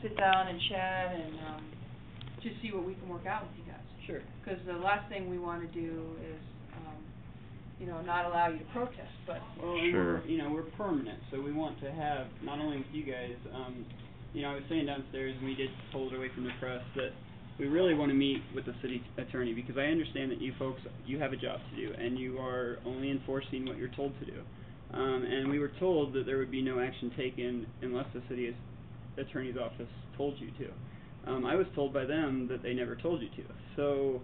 sit down and chat and just see what we can work out with you guys. Sure. Because the last thing we want to do is, not allow you to protest, but. Well, and we're permanent, so we want to have, not only with you guys, I was saying downstairs, and we did pull it away from the press, that we really want to meet with the city attorney, because I understand that you folks, you have a job to do, and you are only enforcing what you're told to do. And we were told that there would be no action taken unless the city attorney's office told you to. I was told by them that they never told you to. So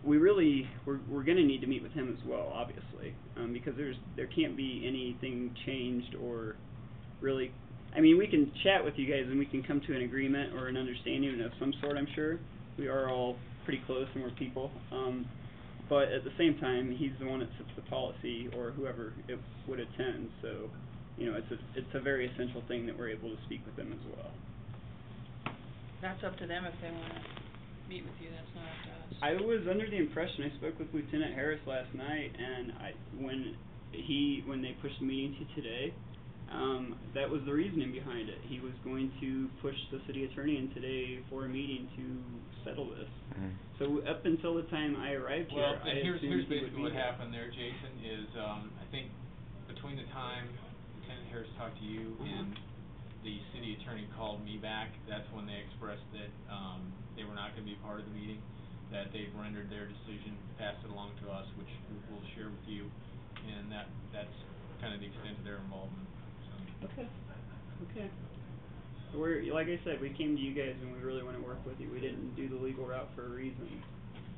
we're going to need to meet with him as well, obviously, because there can't be anything changed or really. I mean, we can chat with you guys and we can come to an agreement or an understanding of some sort, I'm sure. We are all pretty close and we're people. But at the same time, he's the one that sets the policy, or whoever it would attend. So, it's a very essential thing that we're able to speak with them as well. That's up to them if they want to meet with you. That's not up to us. I was under the impression, I spoke with Lieutenant Harris last night, and when they pushed the meeting to today, that was the reasoning behind it. He was going to push the city attorney in today for a meeting to settle this. So up until the time I arrived here, here's basically what happened there, Jason, is I think between the time Lieutenant Harris talked to you and the city attorney called me back, that's when they expressed that they were not going to be part of the meeting, that they've rendered their decision, passed it along to us, which we'll share with you, and that's kind of the extent of their involvement. Okay. Like I said, we came to you guys and we really want to work with you. We didn't do the legal route for a reason.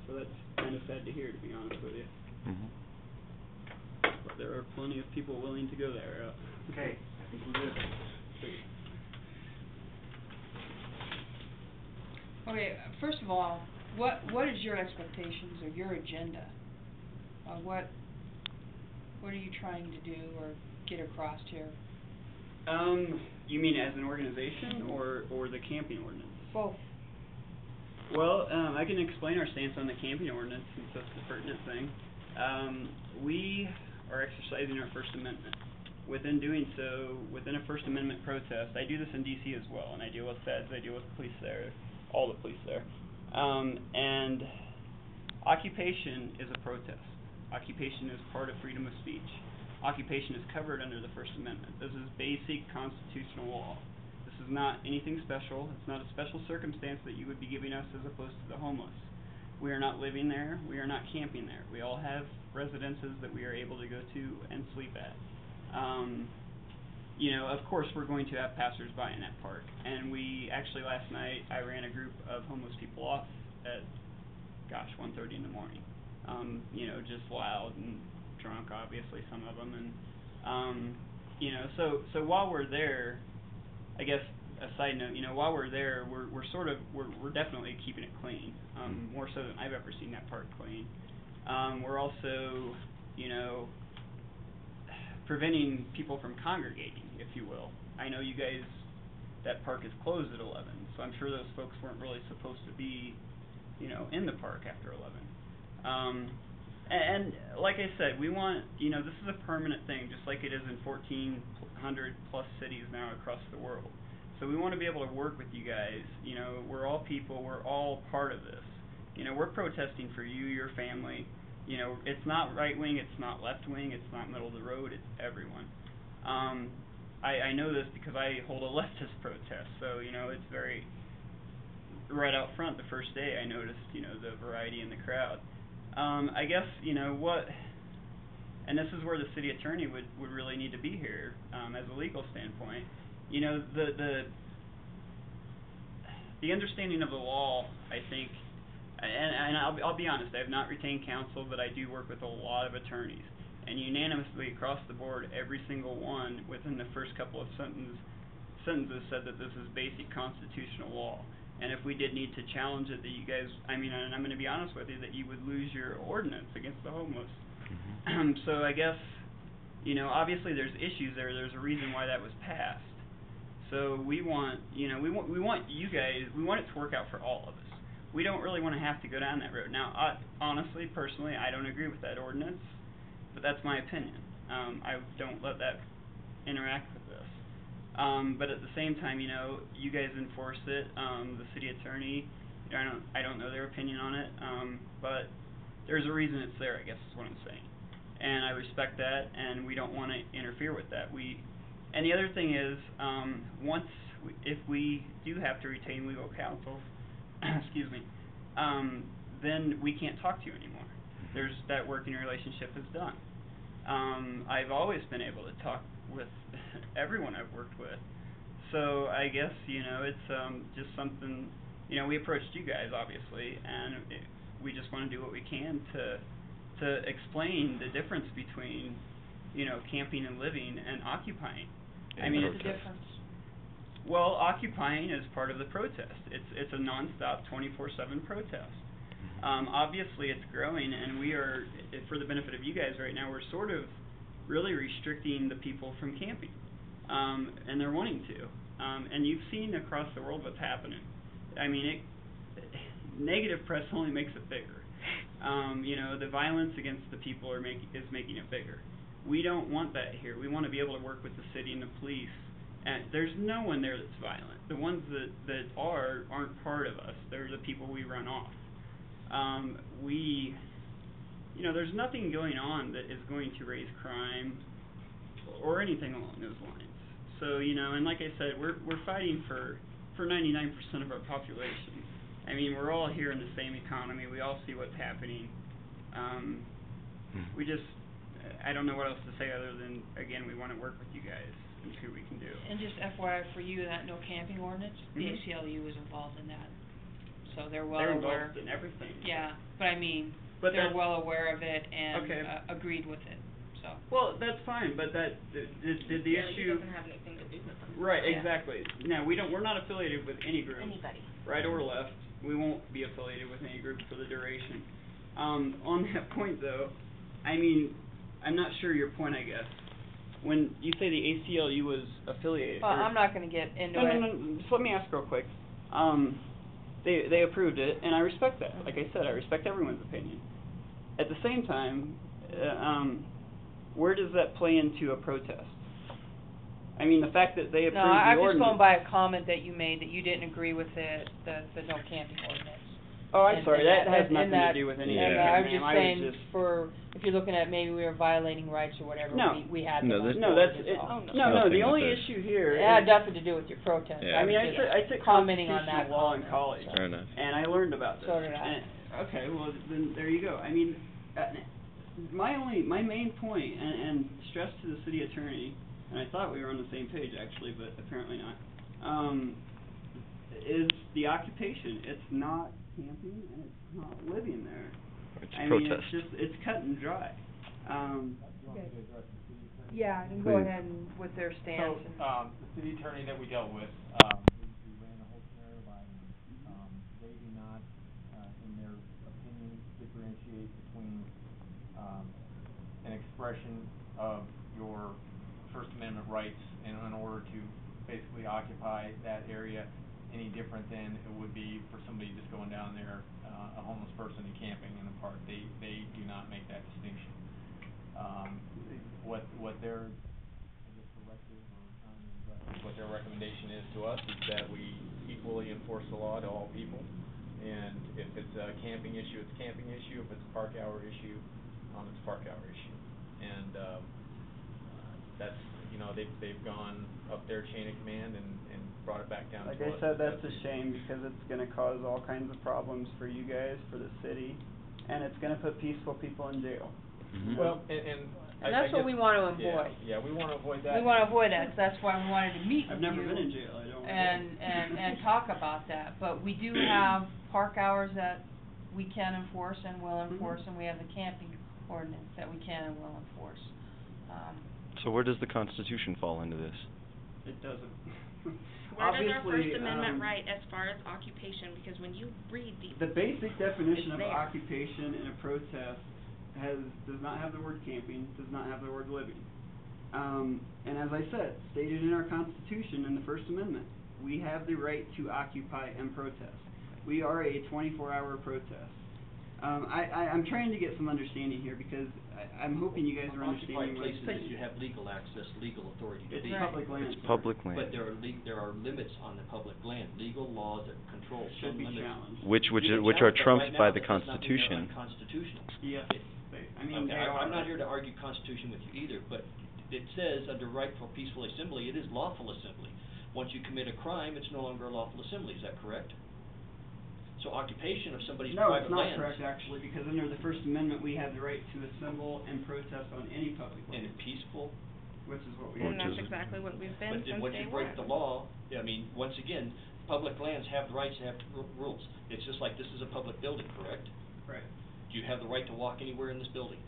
So that's kind of sad to hear, to be honest with you. But there are plenty of people willing to go that route. Okay, I think we're good. Okay, first of all, what is your expectations or your agenda? What are you trying to do or get across here? You mean as an organization or the camping ordinance? Both. Well, I can explain our stance on the camping ordinance since that's the pertinent thing. We are exercising our First Amendment. Within doing so, within a First Amendment protest, I do this in D.C. as well, and I deal with feds, I deal with police there, all the police there. And occupation is a protest. Occupation is part of freedom of speech. Occupation is covered under the First Amendment. This is basic constitutional law. This is not anything special. It's not a special circumstance that you would be giving us as opposed to the homeless. We are not living there. We are not camping there. We all have residences that we are able to go to and sleep at. Of course we're going to have passers-by in that park. And we actually last night, I ran a group of homeless people off at, 1:30 in the morning. Just wild and drunk, obviously, some of them, and so while we're there, I guess a side note, while we're there, we're definitely keeping it clean, more so than I've ever seen that park clean. We're also, preventing people from congregating, if you will. I know you guys, that park is closed at 11, so I'm sure those folks weren't really supposed to be, in the park after 11. And like I said, we want, this is a permanent thing, just like it is in 1,400 plus cities now across the world. So we want to be able to work with you guys. We're all people. We're all part of this. We're protesting for you, your family. It's not right wing. It's not left wing. It's not middle of the road. It's everyone. I know this because I hold a leftist protest. So it's very right out front. The first day I noticed the variety in the crowd. I guess, and this is where the city attorney would really need to be here, as a legal standpoint. The understanding of the law, I think, and I'll be honest, I have not retained counsel, but I do work with a lot of attorneys, and unanimously across the board, every single one within the first couple of sentences said that this is basic constitutional law. And if we did need to challenge it, that you guys, and I'm going to be honest with you, that you would lose your ordinance against the homeless. So I guess, obviously there's issues there. There's a reason why that was passed. So we want, we want you guys, we want it to work out for all of us. We don't really want to have to go down that road. Now, honestly, personally, I don't agree with that ordinance, but that's my opinion. I don't let that interact with this. But at the same time, you guys enforce it. The city attorney, I don't know their opinion on it, but there's a reason it's there, I guess is what I'm saying. And I respect that, and we don't want to interfere with that. And the other thing is, if we do have to retain legal counsel, excuse me, then we can't talk to you anymore. That working relationship is done. I've always been able to talk with everyone I've worked with. So I guess, it's just something, we approached you guys, obviously, and we just want to do what we can to explain the difference between, camping and living and occupying. What's the difference? Well, occupying is part of the protest. It's a nonstop 24/7 protest. Obviously it's growing, and we are, for the benefit of you guys right now, we're sort of really restricting the people from camping. And they're wanting to. And you've seen across the world what's happening. I mean, negative press only makes it bigger. The violence against the people is making it bigger. We don't want that here. We want to be able to work with the city and the police. And there's no one there that's violent. The ones that aren't part of us. They're the people we run off. There's nothing going on that is going to raise crime or anything along those lines. So, and like I said, we're fighting for 99% of our population. I mean, we're all here in the same economy. We all see what's happening. I don't know what else to say other than, again, we want to work with you guys and see what we can do. And just FYI for you, that no camping ordinance, the Mhm. ACLU is involved in that. So they're well They're aware. involved in everything. Yeah, but I mean, But they're that's- well aware of it and Okay. Agreed with it, so. Well, that's fine, but did the issue... It doesn't have anything to do with them. Right, Yeah. exactly. No, we're not affiliated with any group. Anybody. Right or left. We won't be affiliated with any group for the duration. On that point, though, I mean, I'm not sure your point, I guess. When you say the ACLU was affiliated... Well, I'm not gonna get into it. No, just let me ask real quick. They approved it, and I respect that. Like I said, I respect everyone's opinion. At the same time, where does that play into a protest? I mean, the fact that they approved No, the I'm just ordinance... going by a comment that you made, that you didn't agree with the no camping ordinance. Oh, I'm And- sorry, and that has and nothing that- to do with anything. and ma'am. I was just I saying, was just... if you're looking at maybe we were violating rights or whatever, No. we had No, them on there's- No, board, that's... is It, all. no, Nothing the with only this. issue here It had is... nothing to do with your protest. Yeah. I mean, was I just took commenting on that constitutional law in comment, college, so. Fair enough. and I learned about this. So did I. And, okay, well, then there you go. I mean, my main point, and stress to the city attorney, and I thought we were on the same page, actually, but apparently not, is the occupation. It's not camping, and it's not living there. It's I protest. mean, it's cut and dry. Yeah, and go ahead with their stance. So, the city attorney that we dealt with, we ran the whole scenario by them. They do not, in their opinion, differentiate between, an expression of your First Amendment rights in order to basically occupy that area any different than it would be for somebody just going down there, a homeless person and camping in a park. They do not make that distinction. What their, I guess, directive or not even directive, what their recommendation is to us is that we equally enforce the law to all people. And if it's a camping issue, it's a camping issue. If it's a park hour issue, it's a park hour issue. And that's, they've gone up their chain of command and brought it back down to us. Like I said, that's a shame, because it's going to cause all kinds of problems for you guys, for the city, and it's going to put peaceful people in jail. Mhm. Well, and And that's what we want to avoid. Yeah, we want to avoid that. We want to avoid that, so that's why we wanted to meet with I've never you been in jail, I don't... and talk about that. But we do have park hours that we can enforce and will enforce, and we have the camping ordinance that we can and will enforce. So where does the Constitution fall into this? It doesn't. Where does our Obviously, First Amendment right as far as occupation, because when you read The basic definition of It's there. occupation in a protest does not have the word camping, does not have the word living. And as I said, stated in our Constitution in the First Amendment, we have the right to occupy and protest. We are a 24-hour protest. I'm trying to get some understanding here because I'm hoping you guys are Occupied understanding what. places, you have legal access, legal authority to It's be. public land. It's sir. public land. But there are limits on the public land, legal laws that control Should some be limits. challenged. Which You can are challenge them trumped right by now, the but does not mean they're Constitution. unconstitutional. Yes, I mean, Okay, they are. I'm not here to argue Constitution with you either, but it says under right for peaceful assembly, it is lawful assembly. Once you commit a crime, it's no longer a lawful assembly, is that correct? So occupation of somebody's No, private it's not lands. correct actually, because under the First Amendment, we have the right to assemble and protest on any public And land, in peaceful, which is what we And have. that's exactly what we've been but since then once day you one. break the law, I mean, once again, public lands have the rights to have rules. It's just like this is a public building, correct? Right. Do you have the right to walk anywhere in this building?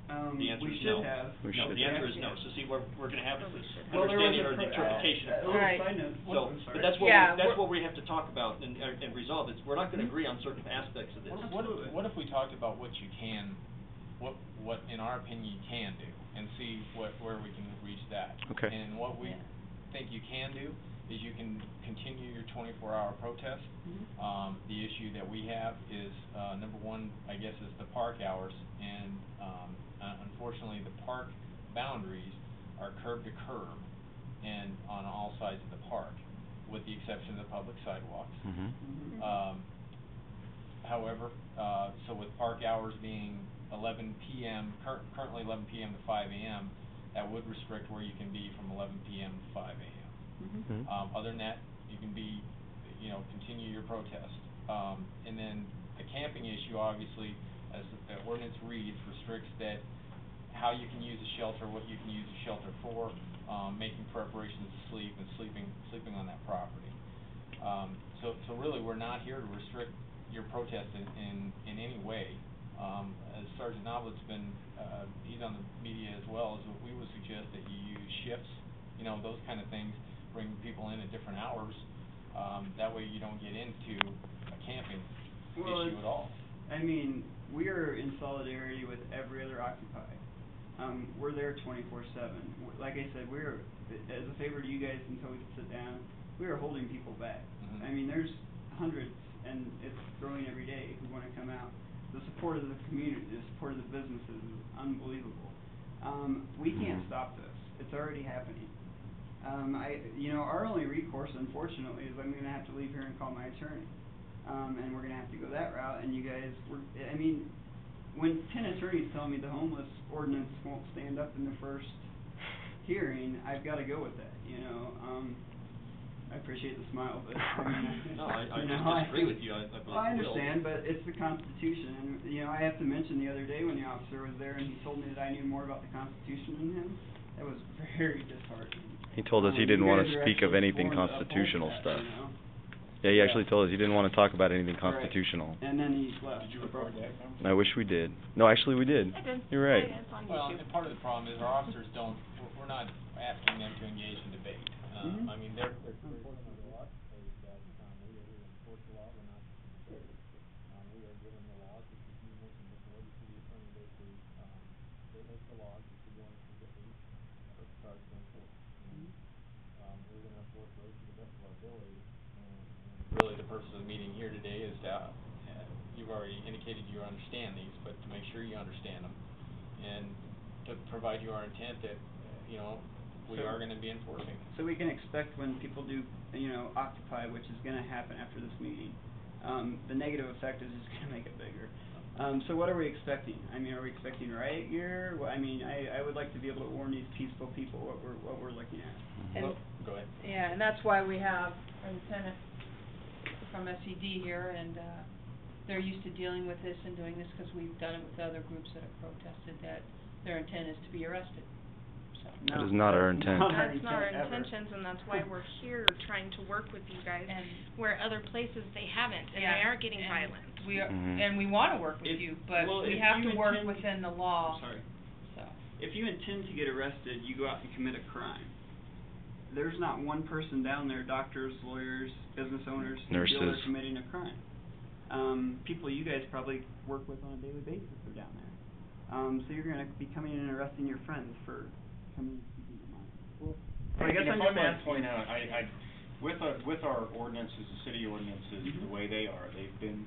The answer We is should no. have. We No, should. the answer is no. So see, we're gonna have Well, there was understanding a or the interpretation. a little Right. side note. So, I'm sorry. but that's what Yeah, that's we're- what we have to talk about and resolve. It's, we're not gonna agree on certain aspects of this. What if we talked about what you can, what in our opinion you can do, and see where we can reach that. Okay. And what we think you can do is you can continue your 24-hour protest. The issue that we have is, number one, I guess, is the park hours, and unfortunately, the park boundaries are curb to curb, and on all sides of the park, with the exception of the public sidewalks. Mm-hmm. However, so with park hours being 11 p.m., currently 11 p.m. to 5 a.m., that would restrict where you can be from 11 p.m. to 5 a.m. Other than that, you can be, continue your protest. And then the camping issue, obviously, as the ordinance reads, restricts that how you can use a shelter, what you can use a shelter for, making preparations to sleep, and sleeping on that property. So really, we're not here to restrict your protest in any way. As Sergeant Noblet's been, he's on the media as well, is we would suggest that you use shifts, those kind of things, bring people in at different hours. That way you don't get into a camping issue at all. I mean, we are in solidarity with every other Occupy. We're there 24/7. Like I said, we're, as a favor to you guys until we can sit down, we are holding people back. I mean, there's hundreds, and it's growing every day, who want to come out. The support of the community, the support of the businesses is unbelievable. We can't stop this. It's already happening. Our only recourse, unfortunately, is I'm going to have to leave here and call my attorney. And we're going to have to go that route, and you guys, when 10 attorneys tell me the homeless ordinance won't stand up in the first hearing, I've got to go with that, I appreciate the smile, but No, I just disagree with you. I believe well, I you will. understand, but it's the Constitution, and I have to mention the other day when the officer was there and he told me that I knew more about the Constitution than him. That was very disheartening. He told us he You didn't want guys to are speak of actually anything sworn to uphold constitutional that, stuff. Yeah. Yeah, he actually told us he didn't want to talk about anything Right. constitutional. And then he left. Did you record that? And I wish we did. No, actually we did. I did. You're right. It's on Well, YouTube. and part of the problem is our officers we're not asking them to engage in debate. Mhm. I mean, they're reporting under us, is that, we are here to enforce the law, we're not to debate. We are given the laws, which is you mentioned before, the city attorney basically, they make the laws, the city ordinances that we are charged to enforce. And, we're gonna enforce those to the best of our ability, and really the purpose of the meeting here today is to, you've already indicated you understand these, but to make sure you understand them, and to provide you our intent that, we are gonna be enforcing. So we can expect when people do, Occupy, which is going to happen after this meeting, the negative effect is just going to make it bigger. So what are we expecting? I mean, are we expecting riot gear? I would like to be able to warn these peaceful people what we're looking at. And- Well, go ahead. Yeah, and that's why we have our lieutenant from SED here, and they're used to dealing with this and doing this because we've done it with other groups that have protested that their intent is to be arrested. So. That is not our intent. That's not our ever. intentions, and that's why we're here trying to work with you guys, And- where other places they haven't, and Yeah, they are getting and violent. We are, Mhm. and we want to work with If- you, but well, we if have you to work intend- within the law, Sorry. so. If you intend to get arrested, you go out and commit a crime. There's not one person down there, doctors, lawyers, business owners, who feel they're Nurses. committing a crime. People you guys probably work with on a daily basis are down there. So you're going to be coming in and arresting your friends for coming and speaking their mind. Well, I guess And I'm if I just may like- point out, with our ordinances, the city ordinances, the way they are, they've been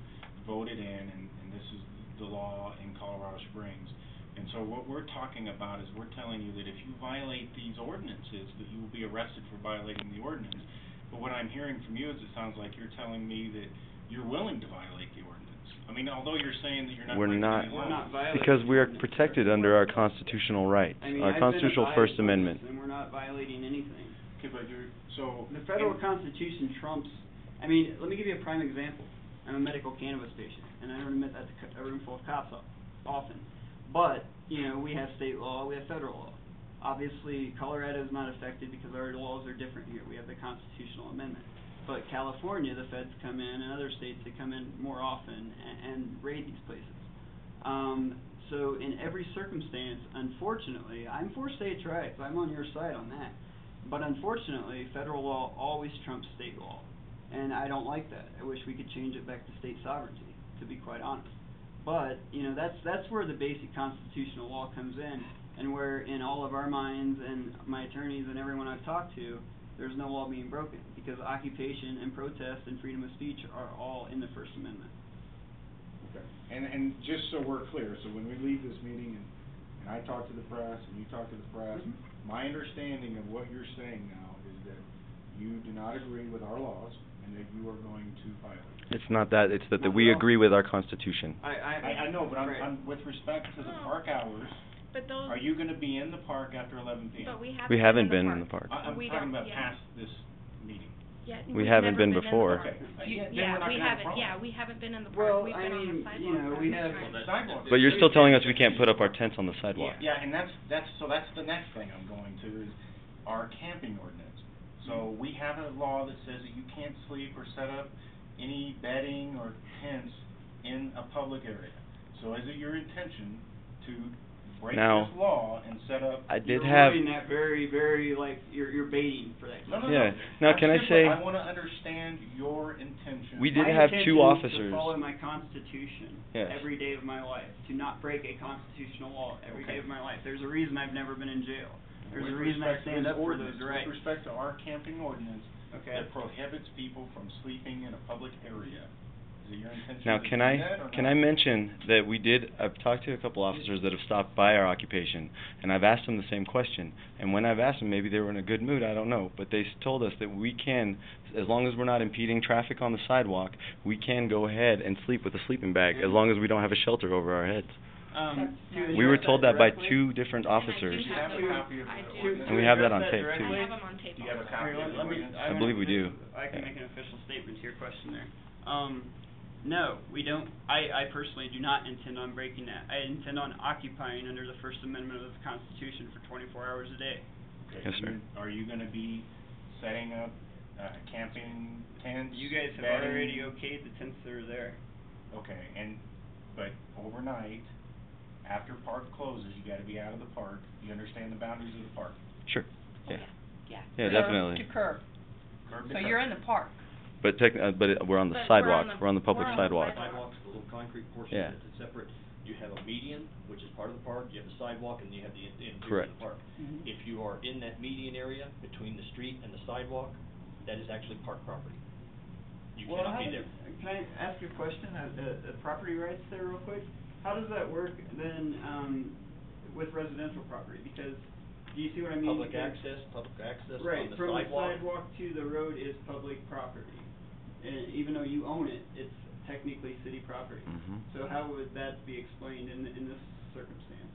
voted in, and this is the law in Colorado Springs. And so what we're talking about is we're telling you that if you violate these ordinances, that you will be arrested for violating the ordinance. But what I'm hearing from you is it sounds like you're telling me that you're willing to violate the ordinance. I mean, although you're saying that you're not We're breaking not, any law. We're not violating because we are the ordinance. protected under our constitutional rights, I mean, our I've been constitutional advised First on this, Amendment. and we're not violating anything. Okay, but you're, so. The federal Constitution trumps, I mean, let me give you a prime example. I'm a medical cannabis patient, and I don't admit that to a room full of cops often. But, you know, we have state law, we have federal law. Obviously, Colorado is not affected because our laws are different here. We have the constitutional amendment. But California, the feds come in, and other states, they come in more often and raid these places. So in every circumstance, unfortunately, I'm for states' rights. I'm on your side on that. But unfortunately, federal law always trumps state law. And I don't like that. I wish we could change it back to state sovereignty, to be quite honest. But, you know, that's where the basic constitutional law comes in, and where in all of our minds and my attorneys and everyone I've talked to, there's no law being broken, because occupation and protest and freedom of speech are all in the First Amendment. Okay. And just so we're clear, so when we leave this meeting and I talk to the press and you talk to the press, my understanding of what you're saying now is that you do not agree with our laws and that you are going to violate. It's not that, it's that we agree with our Constitution. I know, but right. I'm with respect to the park hours, But those. are you gonna be in the park after 11 p.m.? But we haven't. We haven't been in the park. I'm We talking don't- about yeah. past this meeting. Yeah, We we've haven't never been in the before. park. Okay. You- Then Yeah, we're not we gonna have a haven't, problem. yeah, we haven't been in the Well, park, we've I been on mean, the you know, sidewalk. we have- Well, the sidewalk. But you're still telling us we can't put up our tents on the sidewalk. Yeah, and that's the next thing I'm going to is our camping ordinance. So we have a law that says that you can't sleep or set up any bedding or tents in a public area. So is it your intention to break Now, this law and set up? I did You're have, wording that very, very, like, you're baiting for that. No, no, Yeah. no. Now, can I That's say- simple. I wanna understand your intention. We did My have intention two is officers. to follow my Constitution Yes. every day of my life, to not break a constitutional law every Okay. day of my life. There's a reason I've never been in jail. There's With a reason I respect to stand this up for ordinance, those rights. With respect to our camping ordinance, Okay. that prohibits people from sleeping in a public area. Is it your intention now to do can that or I not? mention that I've talked to a couple officers that have stopped by our occupation, and I've asked them the same question, and when I've asked them, maybe they were in a good mood, I don't know, but they told us that we can, as long as we're not impeding traffic on the sidewalk, we can go ahead and sleep with a sleeping bag, as long as we don't have a shelter over our heads. To We were address told that by directly- two different And I officers. do have Do you have a those. copy of I the do. ordinance? And we have that on address tape, directly- too. I have them on tape. Do you have a also. copy of the ordinance? I believe we do. I can Yeah. make an official statement to your question there. No, we don't, I personally do not intend on breaking that. I intend on occupying under the First Amendment of the Constitution for 24 hours a day. Okay, Yes, sir. Are you gonna be setting up, camping tents? You guys have bedding? already okayed the tents that are there. Okay, but overnight, after park closes, you gotta be out of the park. You understand the boundaries of the park? Sure. Yeah. Yeah. Yeah, Curb definitely. to curb. Curb to So curb. you're in the park. But we're on the But sidewalk. we're on the- We're on the public we're on the sidewalk. sidewalk. Sidewalks, the little concrete portion Yeah. that's separate. You have a median, which is part of the park, you have a sidewalk, and you have the interior Correct. of the park. Mhm. If you are in that median area between the street and the sidewalk, that is actually park property. You Well, cannot how be does- there. Can I ask you a question, the property rights there real quick? How does that work then, with residential property? Because, do you see what I mean? Public There's- access on Right, the from the sidewalk. sidewalk to the road is public property. And even though you own it, it's technically city property. Mhm. So how would that be explained in this circumstance?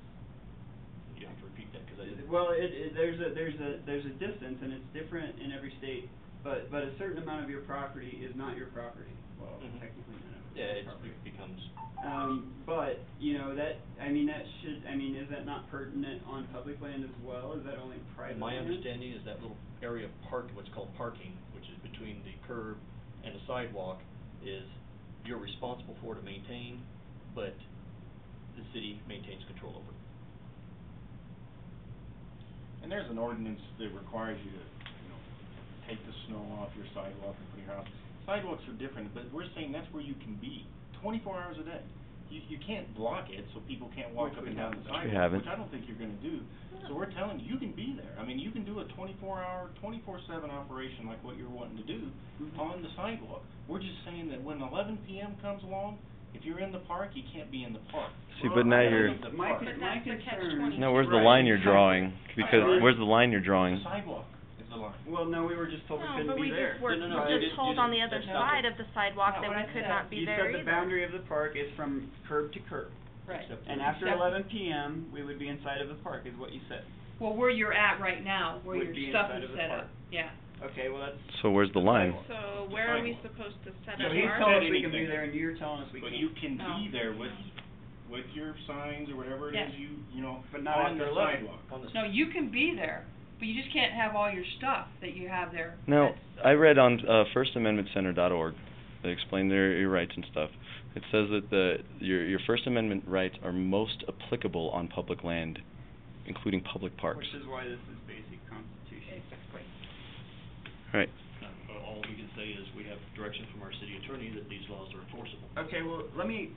You have to repeat that, 'cause I didn't. Well, there's a distance, and it's different in every state, but a certain amount of your property is not your property. Well, Mhm. technically none of it Yeah, is it's, property. it becomes. But, you know, is that not pertinent on public land as well? Is that only private My land? understanding is that little area of park, what's called parking, which is between the curb and the sidewalk, is you're responsible for to maintain, but the city maintains control over it. And there's an ordinance that requires you to, take the snow off your sidewalk and put your house. Sidewalks are different, but we're saying that's where you can be, 24 hours a day. You can't block it so people can't walk Which up we and down the haven't. We sidewalk, haven't. which I don't think you're gonna do. So we're telling you can be there. I mean, you can do a 24-hour, 24/7 operation like what you're wanting to do Mhm. on the sidewalk. We're just saying that when 11 p.m. comes along, If you're in the park, you can't be in the park. See, but now Out you're. of the My park. But my that's the concern. catch-22. No, where's the Right, line you're exactly. drawing? Because Sorry? where's the line you're The drawing? sidewalk is the line. Well, no, we were just told we No, couldn't but be we there. just were, No, no, we're you just didn't- told you on the didn't- other that's not side of the sidewalk Not that what we I could said. not be You there said either. the boundary of the park is from curb to curb. Right. Except And for- after Except- 11 p.m., we would be inside of the park, is what you said. Well, where you're at right now, where Would your be stuff inside is of the set park. up, yeah. Okay, well that's. So where's the line? So where are we supposed to set So up he's our? telling us said we can be anything. there, and you're telling us we But can't. you can No. be there with your signs or whatever it Yes. is you know, But not on after the 11. sidewalk. On the No, you can be there, but you just can't have all your stuff that you have there. No, That's- I read on FirstAmendmentCenter.org. They explain your rights and stuff. It says that your First Amendment rights are most applicable on public land, including public parks. Which is why this is basic constitution. Exactly. Right. All we can say is we have direction from our city attorney that these laws are enforceable. Okay, well, let me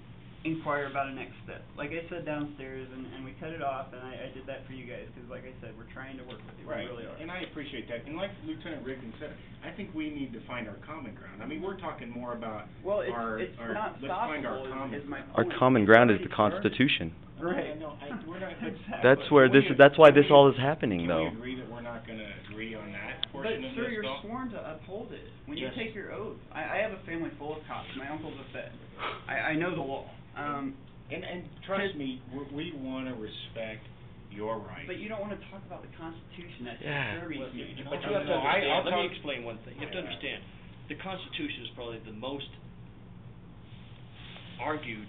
inquire about a next step. Like I said downstairs, and we cut it off, and I did that for you guys, because like I said, we're trying to work with you, Right, we really are. and I appreciate that. And like Lieutenant Rigdon said, I think we need to find our common ground. I mean, we're talking more about Well, it's not let's find our stoppable, common. is my Our point. common It's ground is already the started. Constitution. Right. No, we're not, but Exactly. That's where this. That's why this all is happening, can though. we agree that we're not gonna agree on that But portion of sir, this you're though? sworn to uphold it. When you Yes. take your oath, I have a family full of cops. My uncle's a vet. I know the law. And trust me, we wanna respect your rights. But you don't want to talk about the Constitution. That's Yeah. disturbing Well, to me. no, But you no, have to no, I'll understand, let me talk- explain one thing. You have to understand, the Constitution is probably the most argued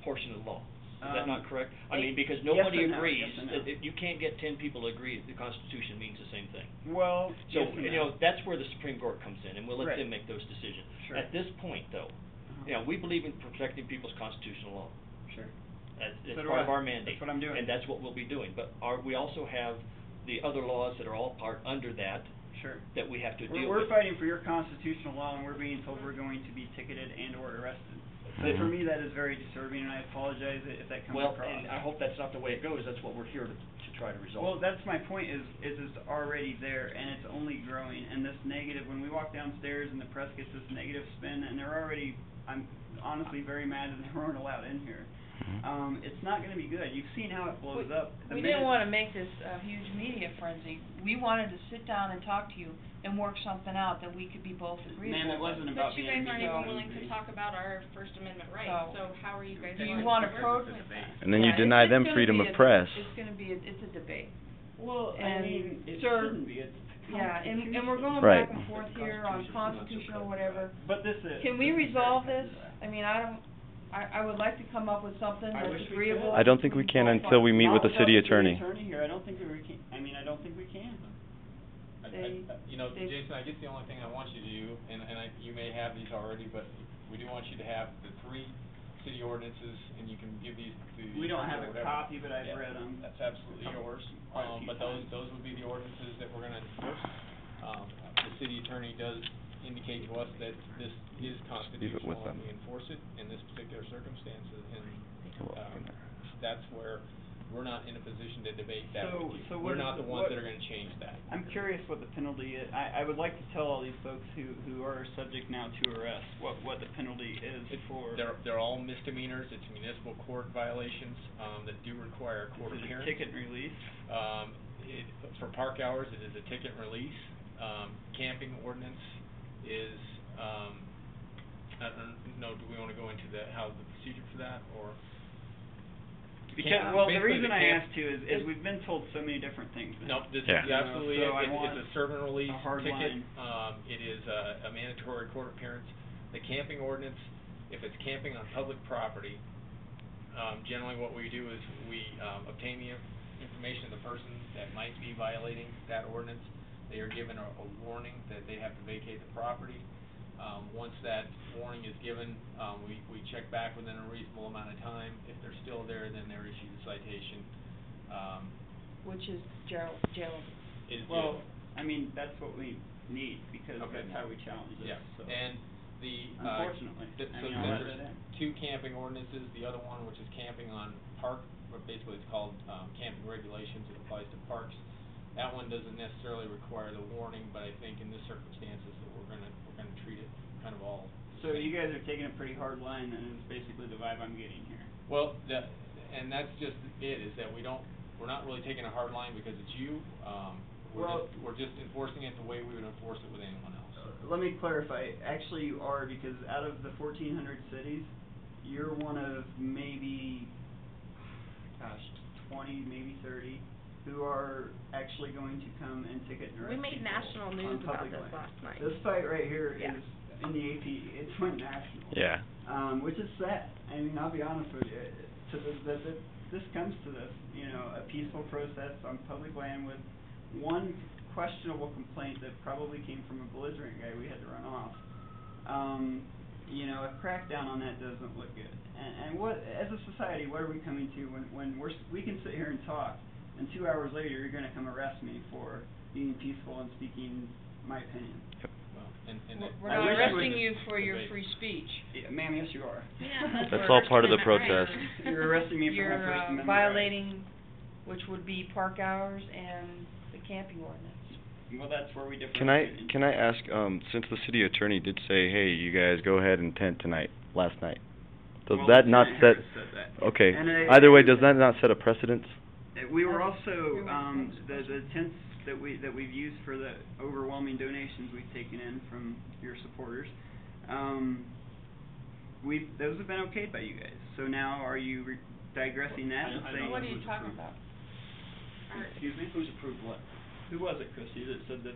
portion of the law. Is that not correct? I mean, because yes nobody and no, agrees, yes and no. that you can't get 10 people to agree that the Constitution means the same thing. Well, So, yes and you no. know, that's where the Supreme Court comes in, and we'll let Right. them make those decisions. Sure. At this point, though, you know, we believe in protecting people's constitutional law. Sure. That's So do part I. of our mandate. That's what I'm doing. And that's what we'll be doing. But we also have the other laws that are all part under that, Sure. that we have to deal We're with. fighting for your constitutional law, and we're being told we're going to be ticketed and or arrested. But for Mhm. me, that is very disturbing, and I apologize if that comes Well, across. and I hope that's not the way it goes. That's what we're here to try to resolve. Well, that's my point, is it's already there, and it's only growing, and this negative, when we walk downstairs and the press gets this negative spin, and they're already, I'm honestly very mad that they weren't allowed in here. Mhm. It's not gonna be good. You've seen how it blows up. The We minute- didn't wanna make this a huge media frenzy. We wanted to sit down and talk to you and work something out that we could be both agreeable Ma'am, it with. wasn't about But you being guys aren't media even willing to frenzy. talk about our First Amendment rights, So, so how are you guys Do going you to wanna work? protest that? And then you Yeah, deny it's them gonna freedom be of a- press. It's gonna be, it's a debate. Well, I And, mean, it sir, shouldn't be. It's Yeah, and we're going Right. back and forth here on constitution or whatever. But this is. Can we this is resolve very this? sensitive. I mean, I would like to come up with something I that's wish we could. agreeable. I don't think we can until we meet Not with the without city attorney. here, I don't think we can. I mean, I don't think we can. You know, they- Jason, I guess the only thing I want you to do, and you may have these already, but we do want you to have the 3 city ordinances, and you can give these to the. We don't have or a whatever. copy, but I've Yeah, read them. That's absolutely yours, Quite a few but times. those would be the ordinances that we're gonna enforce. The city attorney does indicate to us that this is constitutional with and them. we enforce it in this particular circumstances, and, Well, that's where we're not in a position to debate that So- with you. so We're what not is the the- ones what- that are gonna change that. I'm curious what the penalty is. I would like to tell all these folks who are subject now to arrest, what the penalty is for. They're all misdemeanors, it's municipal court violations, that do require a court Is it a appearance. ticket and release? For park hours, it is a ticket and release. Camping ordinance is, I don't know, do we wanna go into how the procedure for that, or? Because, well, the Basically, reason I camp- asked too is we've been told so many different things. now. Nope, this is Yeah. absolutely, So I it's want a servant release a hard ticket, line. it is a mandatory court appearance. The camping ordinance, if it's camping on public property, generally what we do is we, obtain the information of the person that might be violating that ordinance. They are given a warning that they have to vacate the property. Once that warning is given, we check back within a reasonable amount of time. If they're still there, then they're issued a citation. Which is jail. It is Well, I mean, that's what we need, because Okay. that's how we challenge this, Yeah, so. and the, Unfortunately. so I mean, I'll let there's it in. 2 camping ordinances, the other one, which is camping on park, or basically it's called, camping regulations, it applies to parks. That one doesn't necessarily require the warning, but I think in this circumstances that we're gonna treat it kind of all the So you guys are taking a pretty hard line, and it's basically the vibe I'm getting here. Well, and that's just it, is that we're not really taking a hard line because it's you, we're just enforcing it the way we would enforce it with anyone else. Let me clarify. Actually, you are, because out of the 1,400 cities, you're one of maybe, 20, maybe 30, who are actually going to come and ticket and arrest We made people national on news about public this land. last night. This fight right here Yeah. is in the AP. It went national. Yeah. Which is sad. I mean, I'll be honest with you. This comes to this, a peaceful protest on public land with one questionable complaint that probably came from a belligerent guy we had to run off. A crackdown on that doesn't look good. And what, as a society, what are we coming to when we can sit here and talk, and 2 hours later you're going to come arrest me for being peaceful and speaking my opinion? Well, We're I not wish arresting we- you for your Debate. free speech. Yeah, ma'am, yes you are. Yeah, That's all part of the First Amendment protest. rights. You're arresting me for my You're First Amendment violating, which would be park hours and the camping ordinance. rights. Well, that's where we differ. Can I ask, since the city attorney did say, hey, you guys go ahead and tent last night, does Well, that not Lieutenant set, Harris said that. okay, And either way, does that not set a precedence? We were also, the tents that we've used for the overwhelming donations we've taken in from your supporters, those have been okayed by you guys. So now are you digressing that and saying? What are you talking about? Excuse me? Who's approved what? Who was it, Christy, that said the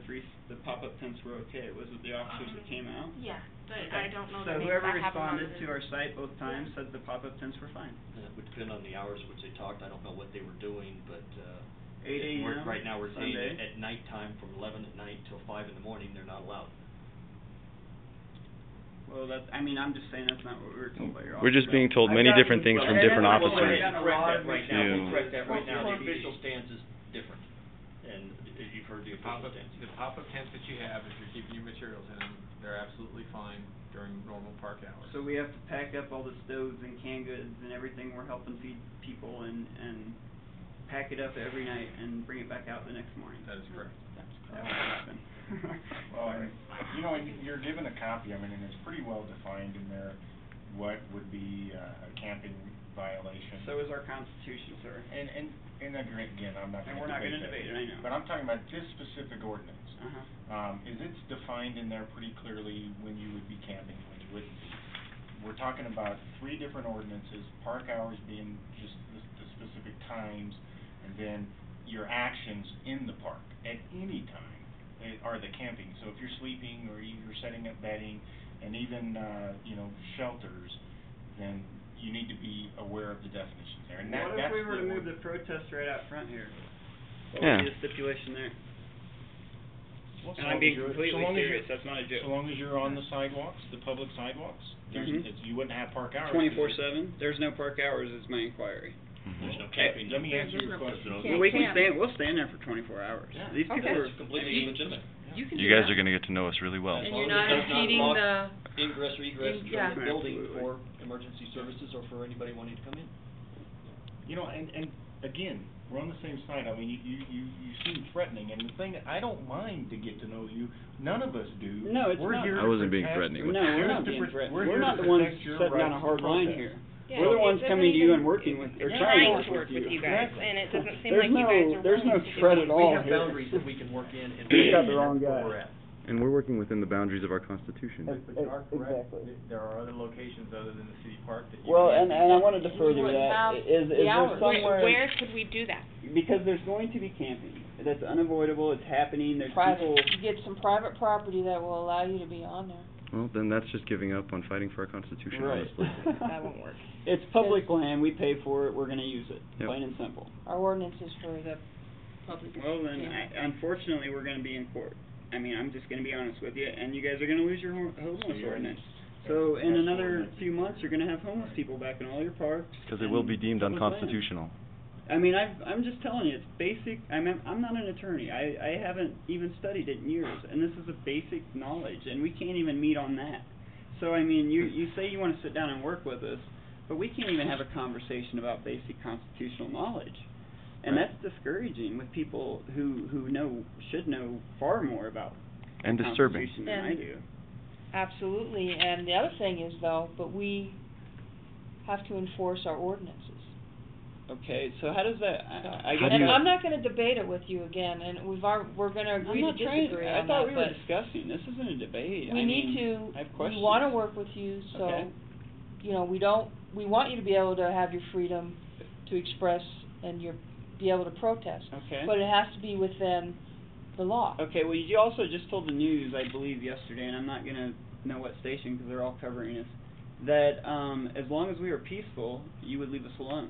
pop-up tents were okay? Was it the officers that came out? Yeah, but Okay. I don't know So the names. whoever I have them on responded the- to our site both times said the pop-up tents were fine. It would depend on the hours which they talked. I don't know what they were doing, but 8 a.m. right now we're saying Sunday. at nighttime from 11 at night till 5 in the morning, they're not allowed. Well, I'm just saying that's not what we were told by your officer. We're just being told many different things from different Well, officers. we've gotten a lot of Right now, Yeah. we'll correct that right now. Well, The official stance is different, and you've heard the official stance. The pop-up tents that you have, if you're keeping your materials in them, they're absolutely fine during normal park hours. So we have to pack up all the stoves and canned goods and everything we're helping feed people and pack it up every night and bring it back out the next morning. That is correct. That won't happen. Well, and, you're given a copy, and it's pretty well defined in there what would be a camping violation. So is our Constitution, sir. And again, I'm not And gonna we're not gonna debate debate that. it, I know. But I'm talking about this specific ordinance. Uh-huh. Is it defined in there pretty clearly when you would be camping, when you wouldn't be? We're talking about 3 different ordinances, park hours being just the specific times, and then your actions in the park at any time are the camping. So if you're sleeping or you're setting up bedding and even, shelters, then you need to be aware of the definitions there. And What if that's we were to the move the protest right out front here? What Yeah. would be the stipulation there? Well, so And I'm long being as you're- completely so long as serious, you're- that's not a joke. So long as you're on the sidewalks, the public sidewalks, Mhm. you wouldn't have park hours. 24/7? There's no park hours is my inquiry. There's no Mhm. camping. Let me answer There's your no- question. you Well, can't we can camp. we'll stand there for 24 hours. Yeah. These people Okay. are It's completely You- legitimate. You can You do guys that. are gonna get to know us really well. As And long you're as it not does not impeding block the- ingress or egress yeah. from the building Absolutely. for emergency services or for anybody wanting to come in. And again, we're on the same side. I mean, you seem threatening, and the thing, I don't mind to get to know you. None of us do. No, it's We're not. here to I wasn't being protect- threatening with No, you. we're here not to being pr- threatened. we're We're here not to the ones protect your setting down a rights hard to line protest. here. Yeah, We're the it ones doesn't coming to you even- and working with, or Yeah. trying Trying to to work work with with you you. guys, Exactly. and it doesn't seem There's like you guys no- are there's no willing to do threat that. at all We have here. boundaries that we can work in and You got the and wrong that's where guy. we're at. And we're working within the boundaries of our Constitution. But you are correct, Exactly. there are other locations other than the city park that you. Well, can and I wanted to We further wouldn't have that. Is the there hours. somewhere? Where could we do that? Because there's going to be camping. That's unavoidable. It's happening. There's people. Private, you get some private property that will allow you to be on there. Well, then that's just giving up on fighting for our Constitution, Right. honestly. That won't work. It's public land. We pay for it. We're going to use it. Yep. Plain and simple. Our ordinance is for the public. Well, then, camping. unfortunately, we're going to be in court. I mean, I'm just going to be honest with you, and you guys are going to lose your homeless ordinance. So in another few months, you're going to have homeless people back in all your parks. Because it will be and deemed public land. unconstitutional. I mean, I'm just telling you, it's basic. I'm not an attorney. I haven't even studied it in years, and this is a basic knowledge, and we can't even meet on that. So I mean, you say you want to sit down and work with us, but we can't even have a conversation about basic constitutional knowledge, and Right. that's discouraging with people who should know far more about And the disturbing. Constitution than I And- do. Absolutely, and the other thing is though, but we have to enforce our ordinances. Okay, so how does that, I guess. And I'm not gonna debate it with you again, and we're gonna agree to disagree I on thought that, we were but discussing, this isn't a debate. we I need mean, to, I have we questions. wanna work with you, so, Okay. you know, we want you to be able to have your freedom to express and be able to protest. Okay. But it has to be within the law. Okay, well, you also just told the news, I believe, yesterday, and I'm not gonna know what station, because they're all covering us, that, as long as we were peaceful, you would leave us alone.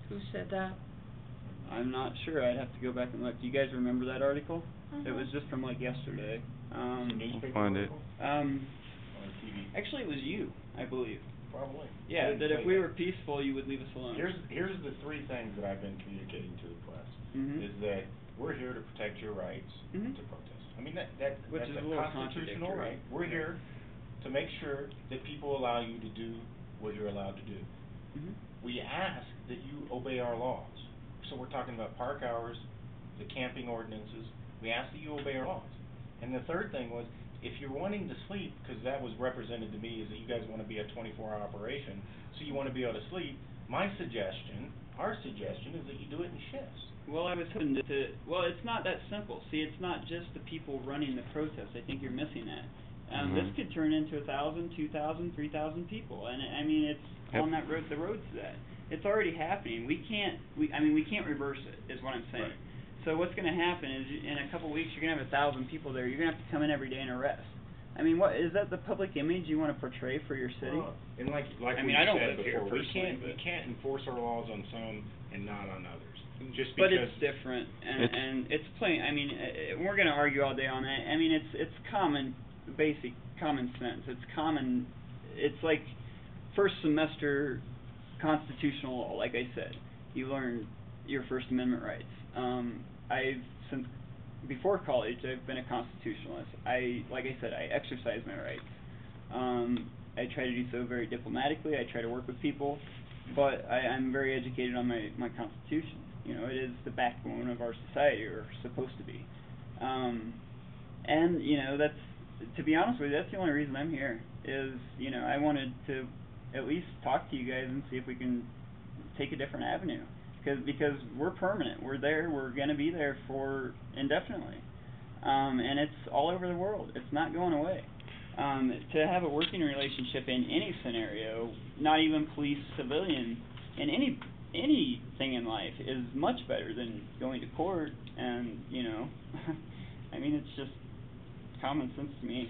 Who said that? I'm not sure, I'd have to go back and look. Do you guys remember that article? It was Mhm. just from, like, yesterday. I'll find it. On TV. Actually, it was you, I believe. Probably. I Yeah, didn't that say if we were peaceful, you would leave us alone. Here's the three things that I've been communicating to the press. Mhm. Is that we're here to protect your rights Mhm. to protest. I mean, Which that's is a a little constitutional contradictory. right. We're here to make sure that people allow you to do what you're allowed to do. Mhm. We ask that you obey our laws. So we're talking about park hours, the camping ordinances. We ask that you obey our laws. And the third thing was, if you're wanting to sleep, because that was represented to me, is that you guys want to be a 24-hour operation, so you want to be able to sleep, my suggestion, our suggestion, is that you do it in shifts. Well, I was hoping well, it's not that simple. See, it's not just the people running the protest. I think you're missing that. This Mhm. could turn into 1,000, 2,000, 3,000 people, and I mean, it's Yep. on that road. The road to that. It's already happening. We can't reverse it. Is what I'm saying. Right. So what's going to happen is, in a couple weeks, you're going to have 1,000 people there. You're going to have to come in every day and arrest. I mean, what is that the public image you want to portray for your city? And like I we mean, I don't said live here before, we personally, can't enforce our laws on some and not on others. Just But because. it's different, and It's- it's plain. I mean, we're going to argue all day on that. I mean, it's basic common sense. It's common. It's like first semester constitutional law. Like I said, you learn your First Amendment rights. Since before college, I've been a constitutionalist. Like I said, I exercise my rights. I try to do so very diplomatically. I try to work with people, but I'm very educated on my Constitution. You know, it is the backbone of our society, or supposed to be. And you know, to be honest with you, that's the only reason I'm here. Is, you know, I wanted to at least talk to you guys and see if we can take a different avenue. Because we're permanent. We're there. We're going to be there for indefinitely. And it's all over the world. It's not going away. To have a working relationship in any scenario, not even police, civilian, in anything in life, is much better than going to court. And, you know, I mean, it's just common sense to me.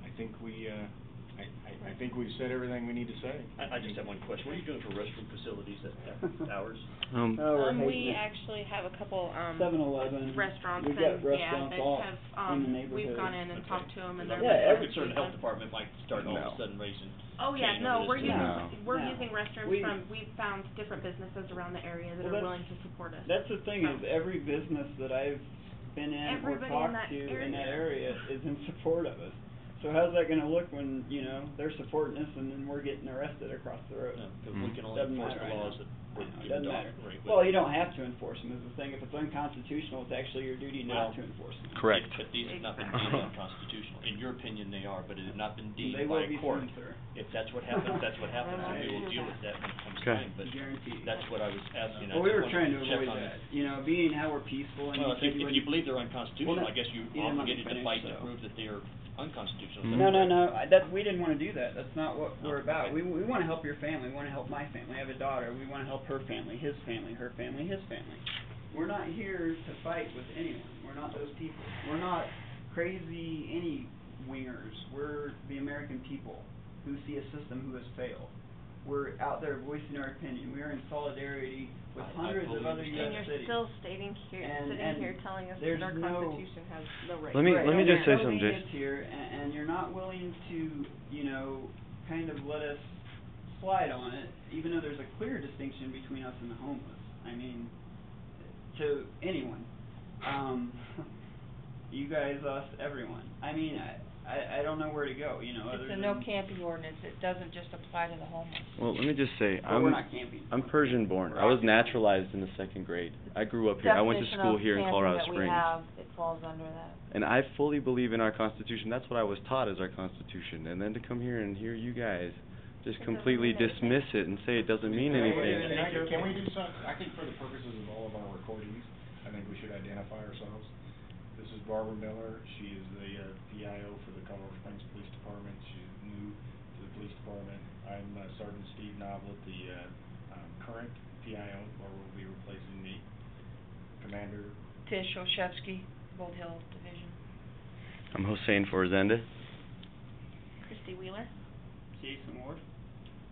I think we've said everything we need to say. I just have one question. What are you doing for restroom facilities at hours? We actually have a couple, 7-Eleven. restaurants, We've got and, yeah, restaurants that all have, in the neighborhood. we've gone in and Okay. talked to them, and Because they're. I'm concerned the health department might start all of a sudden raising. Oh, yeah, Cain no, over we're this. using, we're No. using restrooms we've found different businesses around the area that Well, are that's- willing to support us. That's the thing, is every business that I've been in or Everybody in talked that to in that area. area is in support of us. So how's that gonna look when, you know, they're supporting us and then we're getting arrested across the road? No, because we can only Doesn't enforce matter, the I know. laws that I we're know, it given doesn't to matter. operate with. Well, you don't have to enforce them, is the thing. If it's unconstitutional, it's actually your duty Well, not to enforce them. Correct. But these have not been Exactly. deemed unconstitutional. In your opinion, they are, but it have not been deemed They by will be a court. soon, sir. If that's what happens, that's what happens, and we will deal with that when it comes Okay. time, but Guaranteed. that's what I was asking. I Well, we just were wanted trying to check avoid on that, it. you know, being how we're peaceful and Well, you said if you wouldn't- believe they're unconstitutional, Well, I guess you you didn't let me obligated to finish, fight to so. prove that they are unconstitutional. Mhm. No, no, no. We didn't want to do that. That's not what we're Oh, about. okay. We want to help your family. We want to help my family. I have a daughter. We want to help her family, his family, her family, his family. We're not here to fight with anyone. We're not those people. We're not crazy any wingers. We're the American people who see a system who has failed. We're out there voicing our opinion. We are in solidarity with I hundreds of totally other understand. U.S. And you're cities. still stating here, And- sitting and here telling us there's that our no- Constitution has no right. Let me Right, just say nobody something, is Jason. here, and you're not willing to, you know, kind of let us slide on it, even though there's a clear distinction between us and the homeless. I mean, to anyone, you guys, us, everyone. I mean, I don't know where to go, you know, other It's a than. no camping ordinance, it doesn't just apply to the homeless. Well, let me just say, But we're not camping. I'm Persian born. I was naturalized in the 2nd grade. I grew up here. I went to school here in Colorado Springs. It falls under that. And I fully believe in our Constitution. That's what I was taught is our Constitution. And then to come here and hear you guys just completely dismiss it and say it doesn't mean anything. Can we do something, I think for the purposes of all of our recordings, I think we should identify ourselves. This is Barbara Miller, she is the PIO for the Colorado Springs Police Department, she's new to the police department. I'm Sergeant Steve Novelet, the current PIO, Barbara will be replacing me. Commander. Tish Olszewski, Gold Hill Division. I'm Hossein Forzenda. Christy Wheeler. Jason Ward.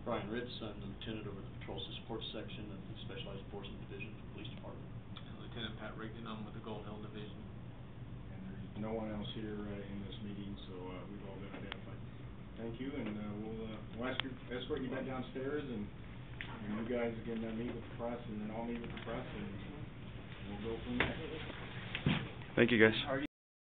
Brian Ritz, I'm the lieutenant over the patrol support section of the Specialized Forces Division of the Police Department. Lieutenant Pat Rigdon, I'm with the Gold Hill Division. And there's no one else here in this meeting, so we've all been identified. Thank you, and we'll escort you back downstairs, and you guys can meet with the press, and then I'll meet with the press, and we'll go from there. Thank you, guys.